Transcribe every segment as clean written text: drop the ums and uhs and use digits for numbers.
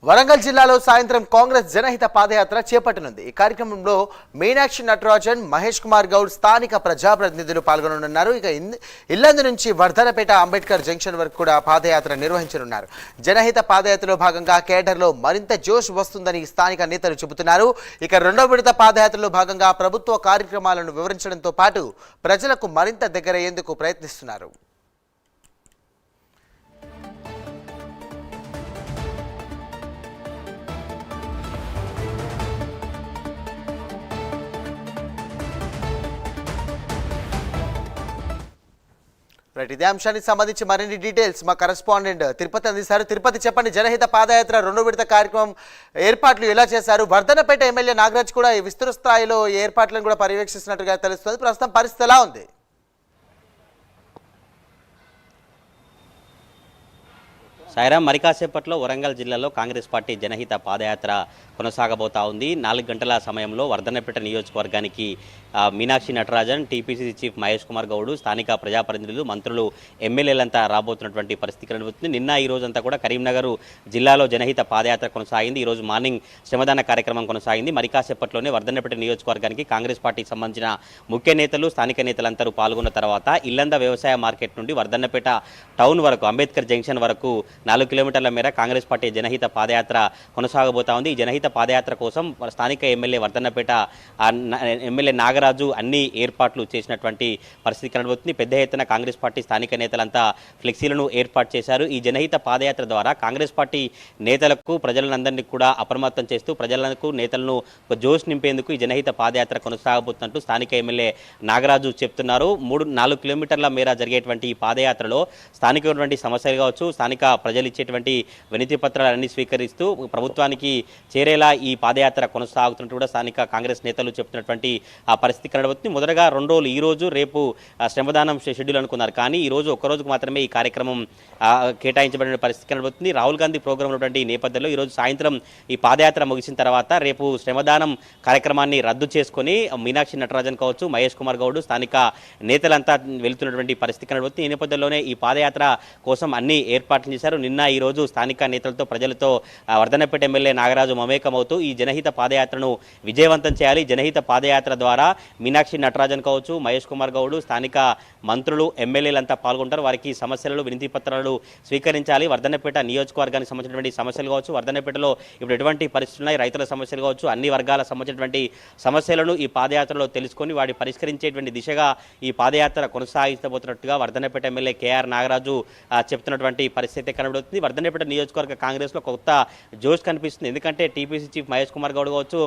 వరంగల్ జిల్లాలో సాయంత్రం కాంగ్రెస్ జనహిత పాదయాత్ర చేపట్టనుంది. ఈ కార్యక్రమంలో మీనాక్షి నటరాజన్, మహేష్ కుమార్ గౌడ్ స్థానిక ప్రజాప్రతినిధులు పాల్గొననున్నారు. ఇక ఇల్లందు నుంచి వర్ధనపేట అంబేద్కర్ జంక్షన్ వరకు కూడా పాదయాత్ర నిర్వహించనున్నారు. జనహిత పాదయాత్రలో భాగంగా కేడర్లో మరింత జోష్ వస్తుందని స్థానిక నేతలు చెబుతున్నారు. ఇక రెండో విడత పాదయాత్రలో భాగంగా ప్రభుత్వ కార్యక్రమాలను వివరించడంతో పాటు ప్రజలకు మరింత దగ్గరయ్యేందుకు ప్రయత్నిస్తున్నారు. ఇదే అంశానికి సంబంధించి మరిన్ని డీటెయిల్స్ మా కరెస్పాండెంట్ తిరుపతి అందిస్తారు. తిరుపతి, చెప్పండి, జనహిత పాదయాత్ర రెండో విడత కార్యక్రమం ఏర్పాట్లు ఎలా చేశారు? వర్ధనపేట ఎమ్మెల్యే నాగరాజ్ కూడా ఈ విస్తృత స్థాయిలో ఏర్పాట్లను కూడా పర్యవేక్షిస్తున్నట్టుగా తెలుస్తుంది. ప్రస్తుతం పరిస్థితి ఎలా ఉంది? సాయిరాం, మరి కాసేపట్లో వరంగల్ జిల్లాలో కాంగ్రెస్ పార్టీ జనహిత పాదయాత్ర కొనసాగబోతా ఉంది. 4 గంటల సమయంలో వర్ధనపేట నియోజకవర్గానికి మీనాక్షి నటరాజన్, టీపీసీసీ చీఫ్ మహేష్ కుమార్ గౌడ్, స్థానిక ప్రజాప్రతినిధులు, మంత్రులు, ఎమ్మెల్యేలంతా రాబోతున్నటువంటి పరిస్థితి కనబడుతుంది. నిన్న ఈ రోజంతా కూడా కరీంనగర్ జిల్లాలో జనహిత పాదయాత్ర కొనసాగింది. ఈరోజు మార్నింగ్ శ్రమదాన కార్యక్రమం కొనసాగింది. మరి కాసేపట్లోనే వర్ధనపేట నియోజకవర్గానికి కాంగ్రెస్ పార్టీకి సంబంధించిన ముఖ్య నేతలు, స్థానిక నేతలందరూ పాల్గొన్న తర్వాత ఇల్లంద వ్యవసాయ మార్కెట్ నుండి వర్ధనపేట టౌన్ వరకు, అంబేద్కర్ జంక్షన్ వరకు 4 కిలోమీటర్ల మేర కాంగ్రెస్ పార్టీ జనహిత పాదయాత్ర కొనసాగబోతా ఉంది. ఈ జనహిత పాదయాత్ర కోసం స్థానిక ఎమ్మెల్యే వర్ధన్నపేట ఎమ్మెల్యే నాగరాజు అన్ని ఏర్పాట్లు చేసినటువంటి పరిస్థితి కనబడుతుంది. పెద్ద ఎత్తున కాంగ్రెస్ పార్టీ స్థానిక నేతలంతా ఫ్లెక్సీలను ఏర్పాటు చేశారు. ఈ జనహిత పాదయాత్ర ద్వారా కాంగ్రెస్ పార్టీ నేతలకు, ప్రజలందరినీ కూడా అప్రమత్తం చేస్తూ ప్రజలకు, నేతలను జోష్ నింపేందుకు ఈ జనహిత పాదయాత్ర కొనసాగబోతున్నట్టు స్థానిక ఎమ్మెల్యే నాగరాజు చెప్తున్నారు. 3-4 కిలోమీటర్ల మేర జరిగేటువంటి ఈ పాదయాత్రలో స్థానికమైనటువంటి సమస్యలు కావచ్చు, స్థానిక ప్రజలు ఇచ్చేటువంటి వినతి పత్రాలన్నీ స్వీకరిస్తూ ప్రభుత్వానికి చేరేలా ఈ పాదయాత్ర కొనసాగుతున్నట్టు కూడా స్థానిక కాంగ్రెస్ నేతలు చెప్తున్నటువంటి ఆ పరిస్థితి కనబడుతుంది. మొదటగా 2 రోజులు, ఈ రోజు రేపు శ్రమదానం షెడ్యూల్ అనుకున్నారు. కానీ ఈ రోజు ఒక్కరోజుకు మాత్రమే ఈ కార్యక్రమం కేటాయించబడిన పరిస్థితి కనబడుతుంది. రాహుల్ గాంధీ ప్రోగ్రాం ఉన్నటువంటి నేపథ్యంలో ఈరోజు సాయంత్రం ఈ పాదయాత్ర ముగిసిన తర్వాత రేపు శ్రమదానం కార్యక్రమాన్ని రద్దు చేసుకుని మీనాక్షి నటరాజన్ కావచ్చు, మహేష్ కుమార్ గౌడ్, స్థానిక నేతలంతా వెళుతున్నటువంటి పరిస్థితి కనబడుతుంది. ఈ నేపథ్యంలోనే ఈ పాదయాత్ర కోసం అన్ని ఏర్పాట్లు చేశారు. నిన్న ఈ రోజు స్థానిక నేతలతో, ప్రజలతో వర్ధనపేట ఎమ్మెల్యే నాగరాజు మమేకమవుతూ ఈ జనహిత పాదయాత్రను విజయవంతం చేయాలి, జనహిత పాదయాత్ర ద్వారా మీనాక్షి నటరాజన్ కావచ్చు, మహేష్ కుమార్ గౌడ్, స్థానిక మంత్రులు, ఎమ్మెల్యేలంతా పాల్గొంటారు. వారికి సమస్యలు, వినతి పత్రాలు స్వీకరించాలి. వర్ధనపేట నియోజకవర్గానికి సంబంధించినటువంటి సమస్యలు కావచ్చు, వర్ధనపేటలో ఇప్పుడు ఎటువంటి పరిస్థితులు ఉన్నాయి, రైతుల సమస్యలు కావచ్చు, అన్ని వర్గాలకు సంబంధించినటువంటి సమస్యలను ఈ పాదయాత్రలో తెలుసుకొని వాటి పరిష్కరించేటువంటి దిశగా ఈ పాదయాత్ర కొనసాగించబోతున్నట్టుగా వర్ధనపేట ఎమ్మెల్యే కేఆర్ నాగరాజు చెప్తున్నటువంటి పరిస్థితి కనబడుతుంది. వర్ధనపేట నియోజకవర్గ కాంగ్రెస్లో కొత్త జోష్ కనిపిస్తుంది. ఎందుకంటే టీపీసీ చీఫ్ మహేష్ కుమార్ గౌడ్ కావచ్చు,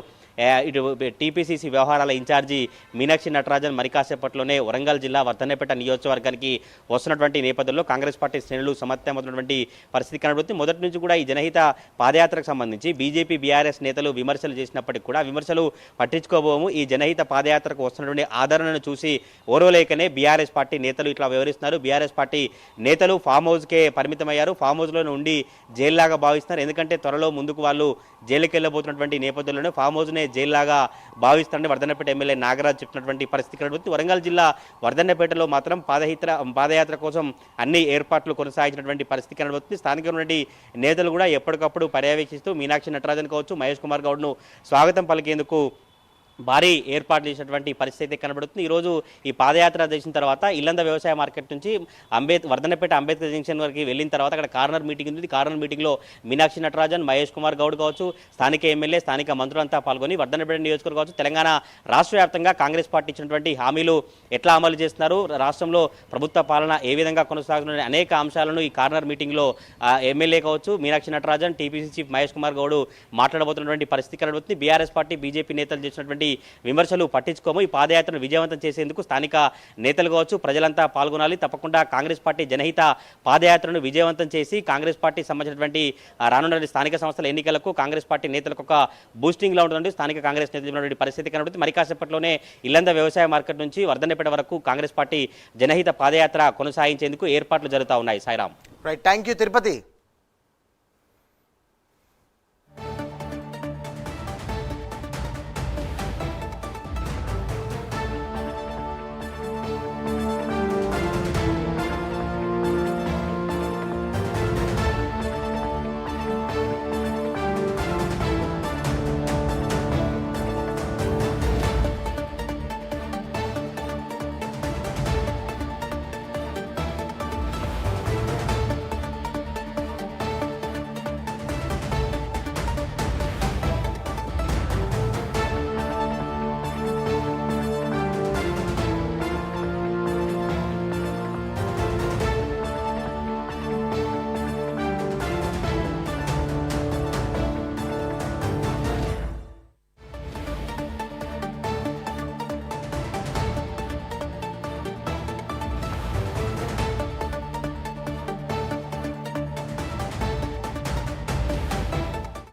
ఇటు టీపీసీసీ వ్యవహారాల ఇన్ఛార్జి మీనాక్షి నటరాజన్ మరి కాసేపట్లోనే వరంగల్ జిల్లా వర్ధనపేట నియోజకవర్గానికి వస్తున్నటువంటి నేపథ్యంలో కాంగ్రెస్ పార్టీ శ్రేణులు సమర్థమవుతున్నటువంటి పరిస్థితి కనబడుతుంది. మొదటి నుంచి కూడా ఈ జనహిత పాదయాత్రకు సంబంధించి బీజేపీ, బీఆర్ఎస్ నేతలు విమర్శలు చేసినప్పటికీ కూడా విమర్శలు పట్టించుకోబోము. ఈ జనహిత పాదయాత్రకు వస్తున్నటువంటి ఆదరణను చూసి ఓరోలేకనే బీఆర్ఎస్ పార్టీ నేతలు ఇట్లా వ్యవహరిస్తున్నారు. బీఆర్ఎస్ పార్టీ నేతలు ఫామ్ హౌస్కే పరిమితమయ్యారు. ఫామ్ హౌస్లోనే ఉండి జైల్లాగా భావిస్తున్నారు. ఎందుకంటే త్వరలో ముందుకు వాళ్ళు జైలుకి వెళ్ళబోతున్నటువంటి నేపథ్యంలోనే ఫామ్ హౌస్నే జైల్లాగా భావిస్తారని వర్ధనపేట ఎమ్మెల్యే నాగరాజ్ చెప్పినటువంటి పరిస్థితి కనబడుతుంది. వరంగల్ జిల్లా వర్ధనపేటలో మాత్రం పాదయాత్ర కోసం అన్ని ఏర్పాట్లు కొనసాగించినటువంటి పరిస్థితి కనబడుతుంది. స్థానికమైనటువంటి నేతలు కూడా ఎప్పటికప్పుడు పర్యవేక్షిస్తూ మీనాక్షి నటరాజన్ కావచ్చు, మహేష్ కుమార్ గౌడ్ను స్వాగతం పలికేందుకు భారీ ఏర్పాట్లు చేసినటువంటి పరిస్థితి కనబడుతుంది. ఈరోజు ఈ పాదయాత్ర చేసిన తర్వాత ఇల్లంద వ్యవసాయ మార్కెట్ నుంచి వర్ధనపేట అంబేద్కర్ జంక్షన్ వరకు వెళ్ళిన తర్వాత అక్కడ కార్నర్ మీటింగ్ ఉంది. కార్నర్ మీటింగ్లో మీనాక్షి నటరాజన్, మహేష్ కుమార్ గౌడ్ కావచ్చు, స్థానిక ఎమ్మెల్యే, స్థానిక మంత్రులంతా పాల్గొని వర్ధనపేట నియోజకవర్గం కావచ్చు, తెలంగాణ రాష్ట్ర వ్యాప్తంగా కాంగ్రెస్ పార్టీ ఇచ్చినటువంటి హామీలు ఎట్లా అమలు చేస్తున్నారు, రాష్ట్రంలో ప్రభుత్వ పాలన ఏ విధంగా కొనసాగుతున్న అనేక అంశాలను ఈ కార్నర్ మీటింగ్లో ఎమ్మెల్యే కావచ్చు, మీనాక్షి నటరాజన్, టీపీసీ చీఫ్ మహేష్ కుమార్ గౌడ్ మాట్లాడబోతున్నటువంటి పరిస్థితి కనబడుతుంది. బీఆర్ఎస్ పార్టీ, బీజేపీ నేతలు చేసినటువంటి విమర్శలు పట్టించుకోము. ఈ పాదయాత్రను విజయవంతం చేసేందుకు స్థానిక నేతలు కావచ్చు, ప్రజలంతా పాల్గొనాలి. తప్పకుండా కాంగ్రెస్ పార్టీ జనహిత పాదయాత్రను విజయవంతం చేసి కాంగ్రెస్ పార్టీ సంబంధించినటువంటి రానున్న స్థానిక సంస్థల ఎన్నికలకు కాంగ్రెస్ పార్టీ నేతలకు ఒక బూస్టింగ్లా ఉంటుందంటే స్థానిక కాంగ్రెస్ నేతలు పరిస్థితి కనబడుతుంది. మరి కాసేపట్లోనే ఇల్లంద వ్యవసాయ మార్కెట్ నుంచి వర్ధనపేట వరకు కాంగ్రెస్ పార్టీ జనహిత పాదయాత్ర కొనసాగించేందుకు ఏర్పాట్లు జరుగుతూ ఉన్నాయి. Sairam. Right, thank you Tirupati.